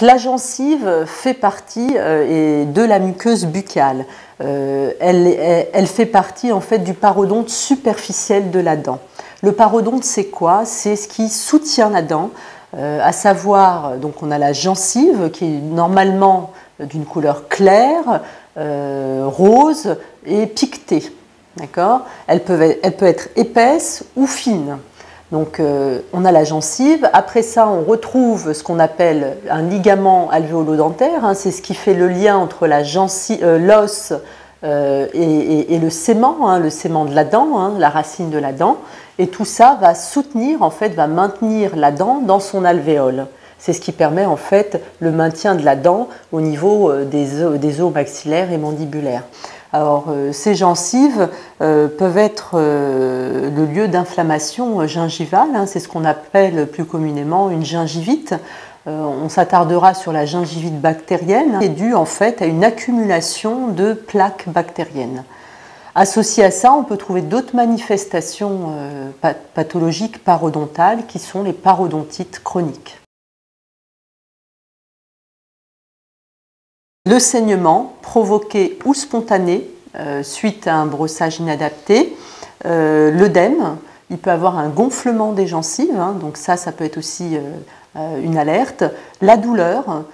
La gencive fait partie de la muqueuse buccale. Elle fait partie en fait du parodonte superficiel de la dent. Le parodonte, c'est quoi? C'est ce qui soutient la dent, à savoir, donc on a la gencive qui est normalement d'une couleur claire, rose et piquetée. D'accord? Elle peut être épaisse ou fine. Donc on a la gencive, après ça on retrouve ce qu'on appelle un ligament alvéolo-dentaire, hein, c'est ce qui fait le lien entre l'os et le sément de la dent, hein, la racine de la dent, et tout ça va soutenir, en fait, va maintenir la dent dans son alvéole. C'est ce qui permet en fait le maintien de la dent au niveau des os maxillaires et mandibulaires. Alors, ces gencives peuvent être le lieu d'inflammation gingivale, hein, c'est ce qu'on appelle plus communément une gingivite. On s'attardera sur la gingivite bactérienne, qui est due en fait à une accumulation de plaques bactériennes. Associé à ça, on peut trouver d'autres manifestations pathologiques parodontales qui sont les parodontites chroniques. Le saignement provoqué ou spontané suite à un brossage inadapté, l'œdème, il peut avoir un gonflement des gencives, hein, donc ça peut être aussi une alerte. La douleur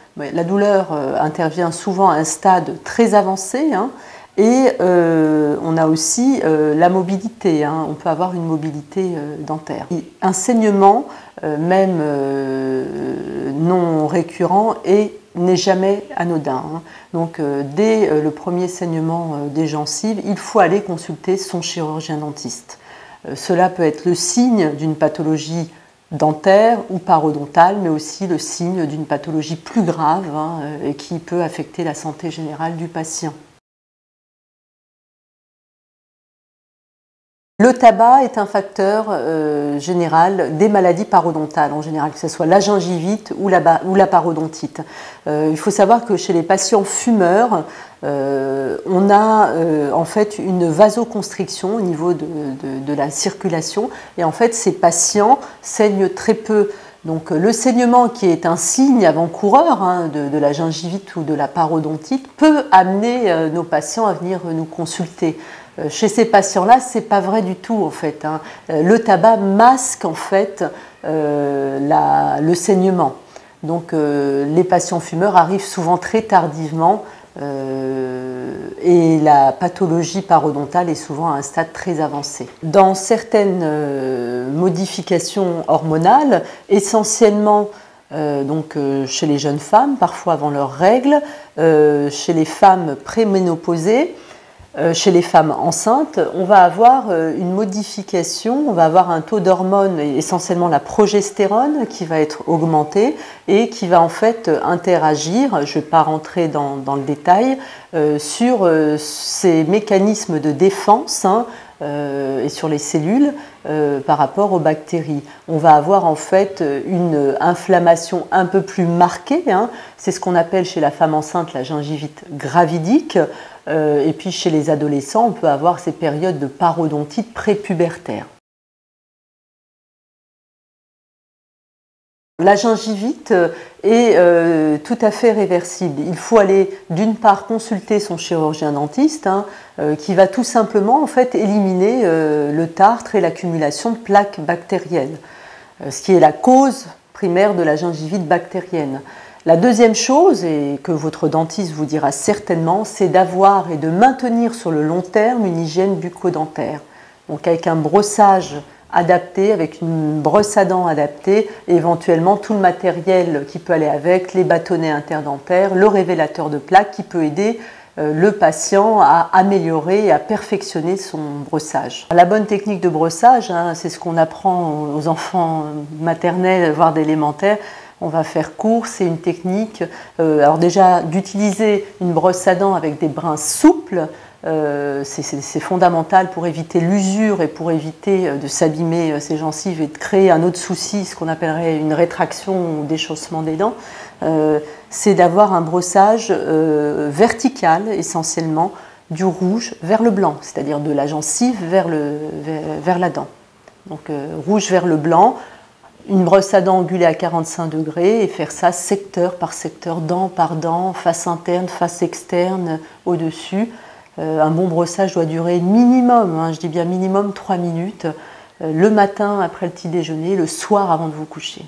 intervient souvent à un stade très avancé, hein, et on a aussi la mobilité, hein, on peut avoir une mobilité dentaire. Un saignement, même non récurrent, n'est jamais anodin. Hein. Donc dès le premier saignement des gencives, il faut aller consulter son chirurgien dentiste. Cela peut être le signe d'une pathologie dentaire ou parodontale, mais aussi le signe d'une pathologie plus grave, hein, et qui peut affecter la santé générale du patient. Le tabac est un facteur général des maladies parodontales, en général, que ce soit la gingivite ou la parodontite. Il faut savoir que chez les patients fumeurs, on a en fait une vasoconstriction au niveau de la circulation, et en fait ces patients saignent très peu. Donc le saignement, qui est un signe avant-coureur, hein, de la gingivite ou de la parodontite, peut amener nos patients à venir nous consulter. Chez ces patients-là, ce n'est pas vrai du tout en fait, hein. Le tabac masque en fait le saignement. Donc les patients fumeurs arrivent souvent très tardivement et la pathologie parodontale est souvent à un stade très avancé. Dans certaines modifications hormonales, essentiellement chez les jeunes femmes, parfois avant leurs règles, chez les femmes préménopausées, chez les femmes enceintes, on va avoir une modification, on va avoir un taux d'hormones, essentiellement la progestérone, qui va être augmenté et qui va en fait interagir, je ne vais pas rentrer dans le détail, sur ces mécanismes de défense, hein, et sur les cellules par rapport aux bactéries. On va avoir en fait une inflammation un peu plus marquée, hein. C'est ce qu'on appelle chez la femme enceinte la gingivite gravidique, et puis chez les adolescents on peut avoir ces périodes de parodontite prépubertaire. La gingivite est tout à fait réversible. Il faut aller d'une part consulter son chirurgien dentiste, hein, qui va tout simplement en fait éliminer le tartre et l'accumulation de plaques bactériennes, ce qui est la cause primaire de la gingivite bactérienne. La deuxième chose, et que votre dentiste vous dira certainement, c'est d'avoir et de maintenir sur le long terme une hygiène bucco-dentaire. Donc avec un brossage adapté, avec une brosse à dents adaptée, et éventuellement tout le matériel qui peut aller avec, les bâtonnets interdentaires, le révélateur de plaques qui peut aider le patient à améliorer et à perfectionner son brossage. La bonne technique de brossage, hein, c'est ce qu'on apprend aux enfants maternels, voire d'élémentaire. On va faire court, c'est une technique, alors déjà d'utiliser une brosse à dents avec des brins souples, c'est fondamental pour éviter l'usure et pour éviter de s'abîmer ses gencives et de créer un autre souci, ce qu'on appellerait une rétraction ou déchaussement des dents. C'est d'avoir un brossage vertical essentiellement, du rouge vers le blanc, c'est-à-dire de la gencive vers la dent. Donc rouge vers le blanc, Une brosse à dents angulée à 45 degrés et faire ça secteur par secteur, dent par dent, face interne, face externe, au-dessus. Un bon brossage doit durer minimum, je dis bien minimum 3 minutes, le matin après le petit déjeuner, le soir avant de vous coucher.